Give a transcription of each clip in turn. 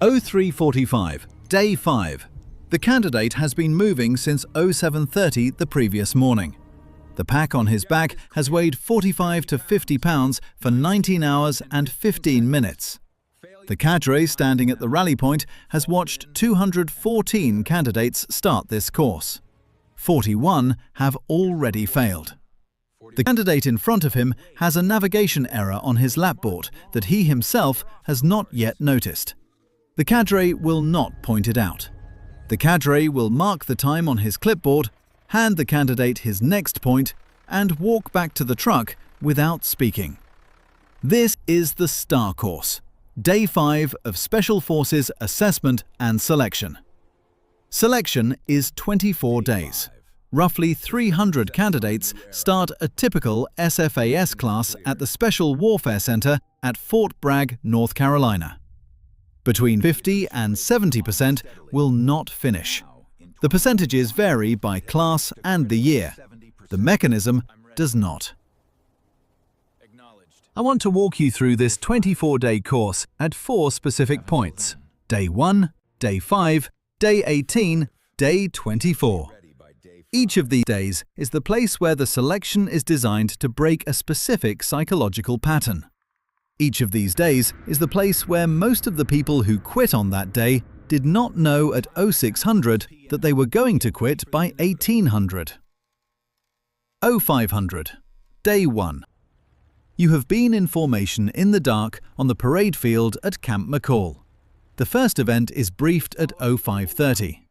03:45, Day 5. The candidate has been moving since 07:30 the previous morning. The pack on his back has weighed 45 to 50 pounds for 19 hours and 15 minutes. The cadre standing at the rally point has watched 214 candidates start this course. 41 have already failed. The candidate in front of him has a navigation error on his lapboard that he himself has not yet noticed. The cadre will not point it out. The cadre will mark the time on his clipboard, hand the candidate his next point, and walk back to the truck without speaking. This is the STAR course, Day 5 of Special Forces Assessment and Selection. Selection is 24 days. Roughly 300 candidates start a typical SFAS class at the Special Warfare Center at Fort Bragg, North Carolina. Between 50 and 70% will not finish. The percentages vary by class and the year. The mechanism does not. I want to walk you through this 24-day course at 4 specific points: Day 1, Day 5, Day 18, Day 24. Each of these days is the place where the selection is designed to break a specific psychological pattern. Each of these days is the place where most of the people who quit on that day did not know at 0600 that they were going to quit by 1800. 0500. Day 1. You have been in formation in the dark on the parade field at Camp McCall. The first event is briefed at 0530.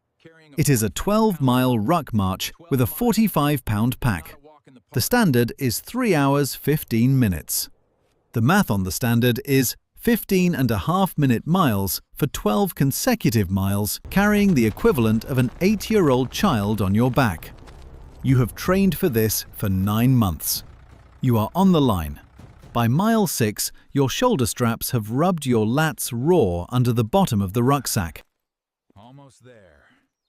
It is a 12-mile ruck march with a 45-pound pack. The standard is 3 hours 15 minutes. The math on the standard is 15.5-minute miles for 12 consecutive miles, carrying the equivalent of an 8-year-old child on your back. You have trained for this for 9 months. You are on the line. By mile 6, your shoulder straps have rubbed your lats raw under the bottom of the rucksack. Almost there.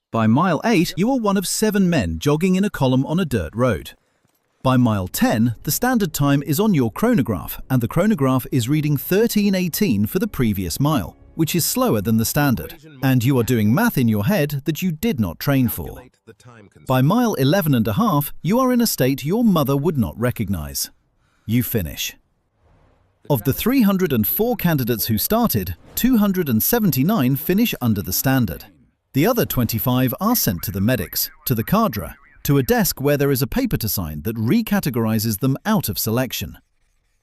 By mile 8, you are one of 7 men jogging in a column on a dirt road. By mile 10, the standard time is on your chronograph, and the chronograph is reading 13:18 for the previous mile, which is slower than the standard, and you are doing math in your head that you did not train for. By mile 11.5, you are in a state your mother would not recognize. You finish. Of the 304 candidates who started, 279 finish under the standard. The other 25 are sent to the medics, to the cadre, to a desk where there is a paper to sign that recategorizes them out of selection.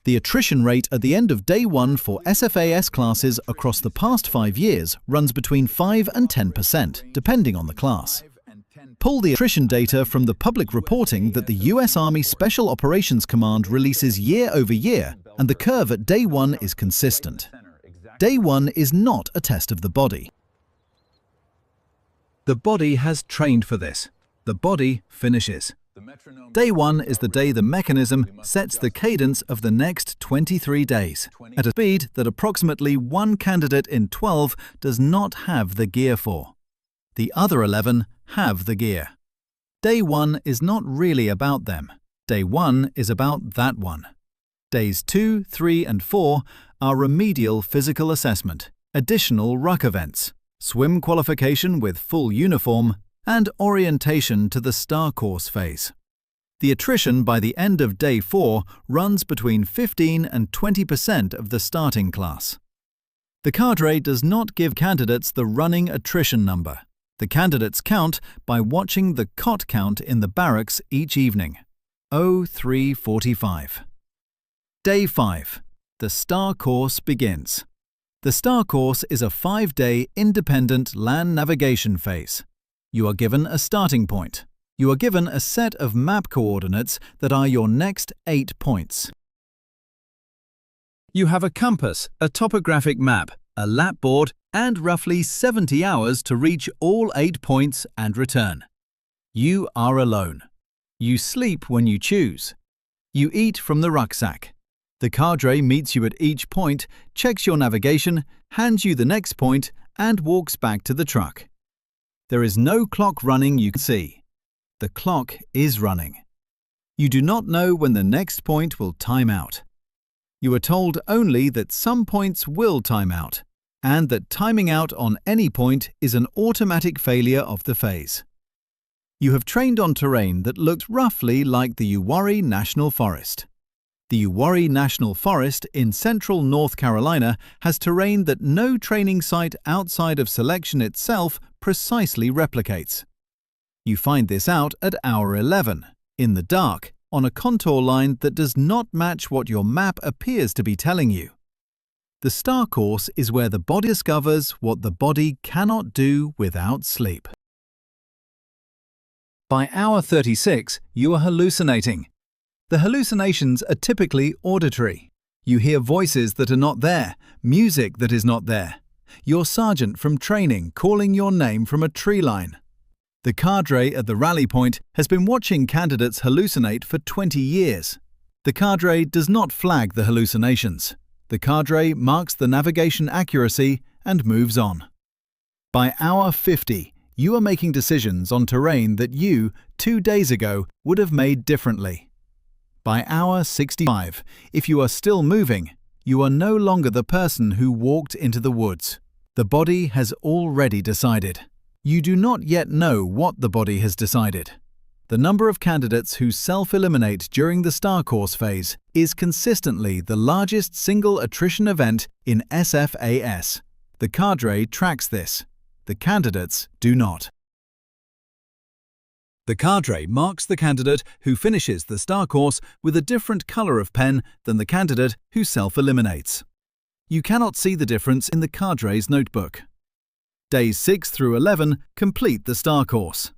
The attrition rate at the end of Day 1 for SFAS classes across the past 5 years runs between 5 and 10%, depending on the class. Pull the attrition data from the public reporting that the US Army Special Operations Command releases year over year, and the curve at Day 1 is consistent. Day 1 is not a test of the body. The body has trained for this. The body finishes. Day 1 is the day the mechanism sets the cadence of the next 23 days, at a speed that approximately 1 candidate in 12 does not have the gear for. The other 11 have the gear. Day 1 is not really about them. Day 1 is about that one. Days 2, 3, and 4 are remedial physical assessment, additional ruck events, swim qualification with full uniform, and orientation to the STAR course phase. The attrition by the end of Day 4 runs between 15 and 20% of the starting class. The cadre does not give candidates the running attrition number. The candidates count by watching the cot count in the barracks each evening. 03:45. Day 5. The STAR course begins. The STAR course is a 5-day independent land navigation phase. You are given a starting point. You are given a set of map coordinates that are your next 8 points. You have a compass, a topographic map, a lapboard, and roughly 70 hours to reach all 8 points and return. You are alone. You sleep when you choose. You eat from the rucksack. The cadre meets you at each point, checks your navigation, hands you the next point, and walks back to the truck. There is no clock running you can see. The clock is running. You do not know when the next point will time out. You are told only that some points will time out, and that timing out on any point is an automatic failure of the phase. You have trained on terrain that looks roughly like the Uwharrie National Forest. The Uwharrie National Forest in central North Carolina has terrain that no training site outside of selection itself precisely replicates. You find this out at hour 11, in the dark, on a contour line that does not match what your map appears to be telling you. The star course is where the body discovers what the body cannot do without sleep. By hour 36, you are hallucinating. The hallucinations are typically auditory. You hear voices that are not there, music that is not there. Your sergeant from training calling your name from a tree line. The cadre at the rally point has been watching candidates hallucinate for 20 years. The cadre does not flag the hallucinations. The cadre marks the navigation accuracy and moves on. By hour 50, you are making decisions on terrain that you, 2 days ago, would have made differently. By hour 65, if you are still moving, you are no longer the person who walked into the woods. The body has already decided. You do not yet know what the body has decided. The number of candidates who self-eliminate during the star course phase is consistently the largest single attrition event in SFAS. The cadre tracks this. The candidates do not. The cadre marks the candidate who finishes the star course with a different color of pen than the candidate who self-eliminates. You cannot see the difference in the cadre's notebook. Days 6 through 11 complete the star course.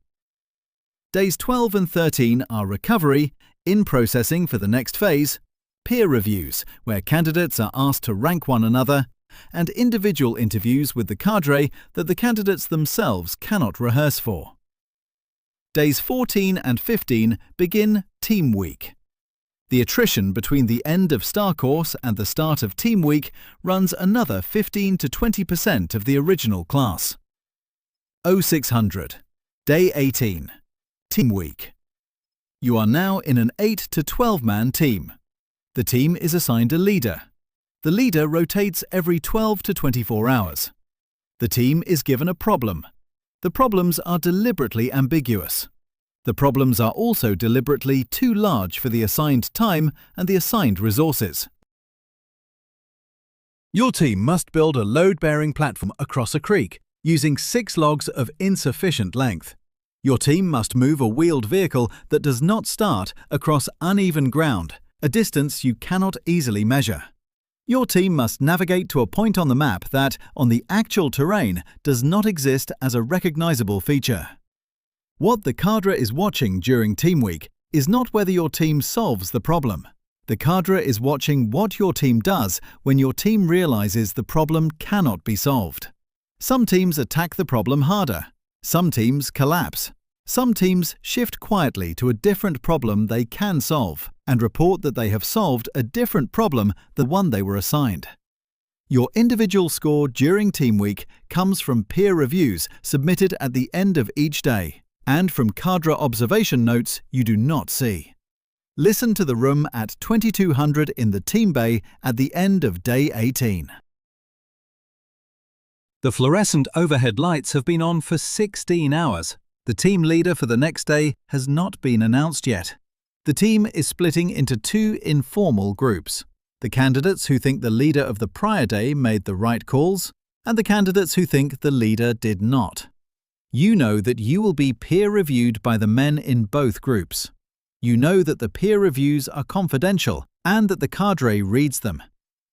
Days 12 and 13 are recovery, in processing for the next phase, peer reviews, where candidates are asked to rank one another, and individual interviews with the cadre that the candidates themselves cannot rehearse for. Days 14 and 15 begin Team Week. The attrition between the end of Star Course and the start of Team Week runs another 15 to 20% of the original class. 0600, Day 18, Team Week. You are now in an 8 to 12-man team. The team is assigned a leader. The leader rotates every 12 to 24 hours. The team is given a problem. The problems are deliberately ambiguous. The problems are also deliberately too large for the assigned time and the assigned resources. Your team must build a load-bearing platform across a creek using 6 logs of insufficient length. Your team must move a wheeled vehicle that does not start across uneven ground, a distance you cannot easily measure. Your team must navigate to a point on the map that, on the actual terrain, does not exist as a recognizable feature. What the cadre is watching during Team Week is not whether your team solves the problem. The cadre is watching what your team does when your team realizes the problem cannot be solved. Some teams attack the problem harder. Some teams collapse. Some teams shift quietly to a different problem they can solve and report that they have solved a different problem than the one they were assigned. Your individual score during Team Week comes from peer reviews submitted at the end of each day and from cadre observation notes you do not see. Listen to the room at 2200 in the team bay at the end of Day 18. The fluorescent overhead lights have been on for 16 hours. The team leader for the next day has not been announced yet. The team is splitting into 2 informal groups. The candidates who think the leader of the prior day made the right calls, and the candidates who think the leader did not. You know that you will be peer-reviewed by the men in both groups. You know that the peer reviews are confidential and that the cadre reads them.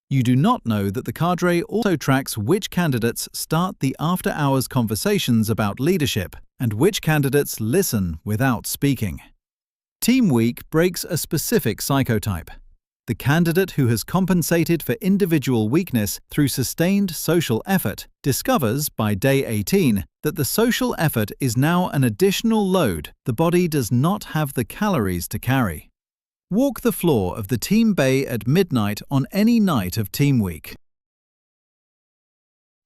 You do not know that the cadre also tracks which candidates start the after-hours conversations about leadership and which candidates listen without speaking. Team Week breaks a specific psychotype. The candidate who has compensated for individual weakness through sustained social effort discovers by Day 18 that the social effort is now an additional load the body does not have the calories to carry. Walk the floor of the team bay at midnight on any night of Team Week.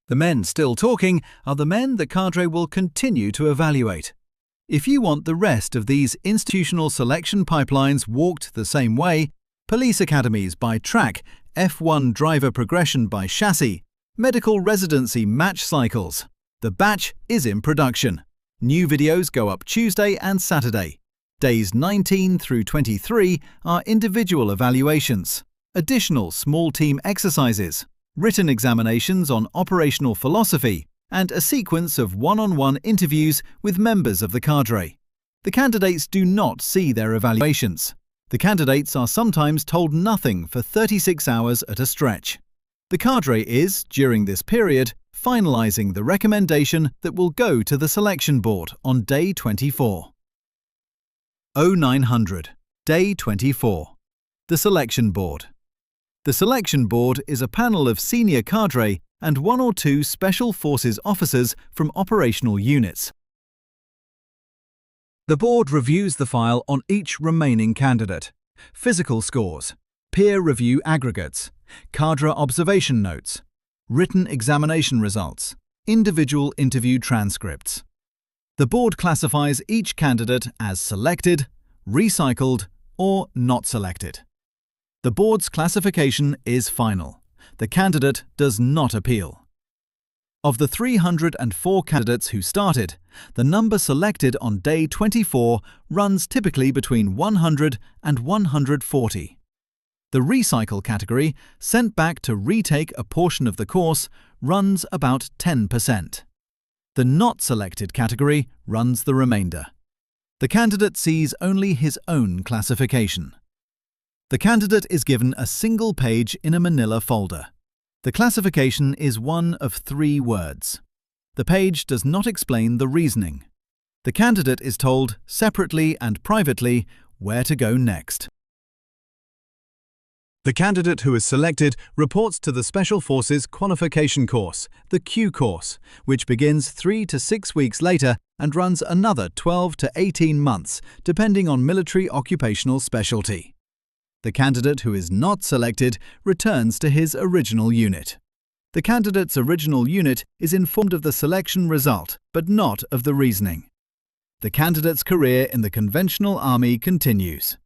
The men still talking are the men the cadre will continue to evaluate. If you want the rest of these institutional selection pipelines walked the same way, police academies by track, F1 driver progression by chassis, Medical residency match cycles. The batch is in production. New videos go up Tuesday and Saturday. Days 19 through 23 are individual evaluations, additional small team exercises, written examinations on operational philosophy, and a sequence of one-on-one interviews with members of the cadre. The candidates do not see their evaluations. The candidates are sometimes told nothing for 36 hours at a stretch. The cadre is, during this period, finalizing the recommendation that will go to the selection board on day 24. 0900, day 24. The selection board. The selection board is a panel of senior cadre and 1 or 2 Special Forces officers from operational units. The board reviews the file on each remaining candidate, physical scores, peer review aggregates, cadre observation notes, written examination results, individual interview transcripts. The board classifies each candidate as selected, recycled, or not selected. The board's classification is final. The candidate does not appeal. Of the 304 candidates who started, the number selected on day 24 runs typically between 100 and 140. The recycle category, sent back to retake a portion of the course, runs about 10%. The not selected category runs the remainder. The candidate sees only his own classification. The candidate is given a single page in a manila folder. The classification is one of 3 words. The page does not explain the reasoning. The candidate is told, separately and privately, where to go next. The candidate who is selected reports to the Special Forces Qualification Course, the Q course, which begins 3 to 6 weeks later and runs another 12 to 18 months, depending on military occupational specialty. The candidate who is not selected returns to his original unit. The candidate's original unit is informed of the selection result, but not of the reasoning. The candidate's career in the conventional army continues.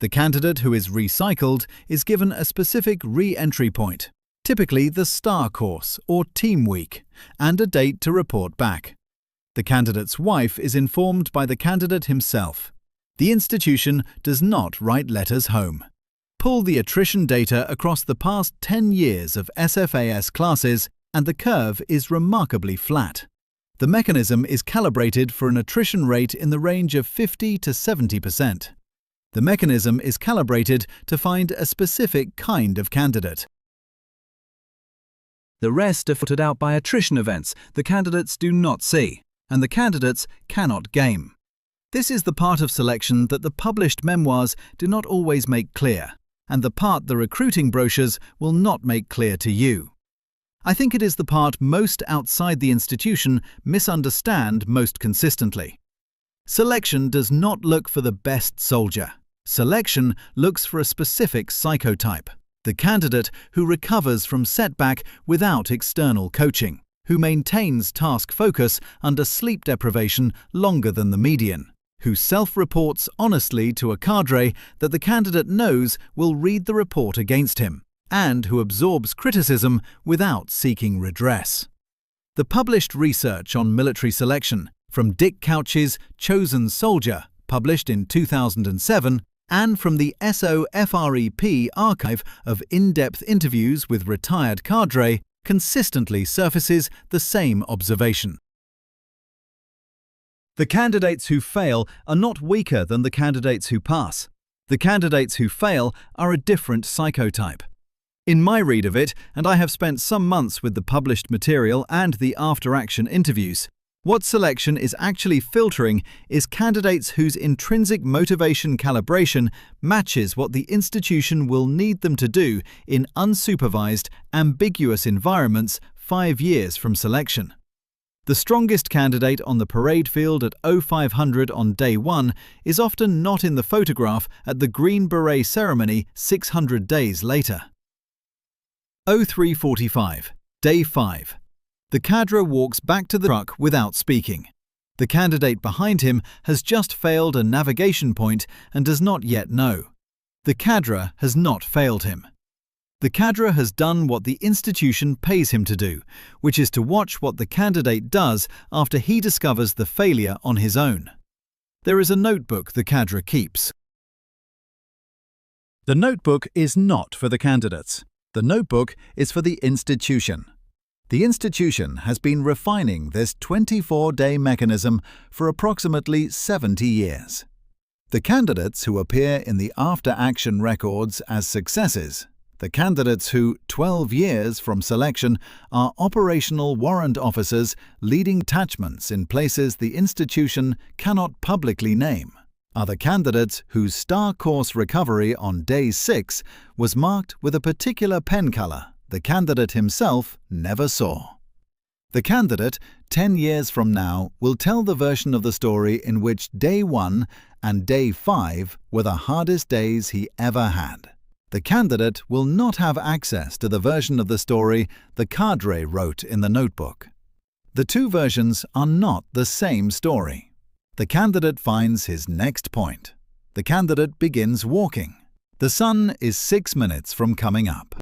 The candidate who is recycled is given a specific re-entry point, typically the STAR course or Team Week, and a date to report back. The candidate's wife is informed by the candidate himself. The institution does not write letters home. Pull the attrition data across the past 10 years of SFAS classes and the curve is remarkably flat. The mechanism is calibrated for an attrition rate in the range of 50 to 70%. The mechanism is calibrated to find a specific kind of candidate. The rest are filtered out by attrition events the candidates do not see, and the candidates cannot game. This is the part of selection that the published memoirs do not always make clear, and the part the recruiting brochures will not make clear to you. I think it is the part most outside the institution misunderstand most consistently. Selection does not look for the best soldier. Selection looks for a specific psychotype, the candidate who recovers from setback without external coaching, who maintains task focus under sleep deprivation longer than the median, who self-reports honestly to a cadre that the candidate knows will read the report against him, and who absorbs criticism without seeking redress. The published research on military selection, from Dick Couch's Chosen Soldier, published in 2007, and from the SOFREP archive of in-depth interviews with retired cadre, consistently surfaces the same observation. The candidates who fail are not weaker than the candidates who pass. The candidates who fail are a different psychotype. In my read of it, and I have spent some months with the published material and the after-action interviews, what selection is actually filtering is candidates whose intrinsic motivation calibration matches what the institution will need them to do in unsupervised, ambiguous environments 5 years from selection. The strongest candidate on the parade field at 0500 on day 1 is often not in the photograph at the Green Beret ceremony 600 days later. 0345, day 5. The cadre walks back to the truck without speaking. The candidate behind him has just failed a navigation point and does not yet know. The cadre has not failed him. The cadre has done what the institution pays him to do, which is to watch what the candidate does after he discovers the failure on his own. There is a notebook the cadre keeps. The notebook is not for the candidates. The notebook is for the institution. The institution has been refining this 24-day mechanism for approximately 70 years. The candidates who appear in the after-action records as successes, the candidates who, 12 years from selection, are operational warrant officers leading detachments in places the institution cannot publicly name, are the candidates whose star course recovery on day 6 was marked with a particular pen color the candidate himself never saw. The candidate, 10 years from now, will tell the version of the story in which day 1 and day 5 were the hardest days he ever had. The candidate will not have access to the version of the story the cadre wrote in the notebook. The two versions are not the same story. The candidate finds his next point. The candidate begins walking. The sun is 6 minutes from coming up.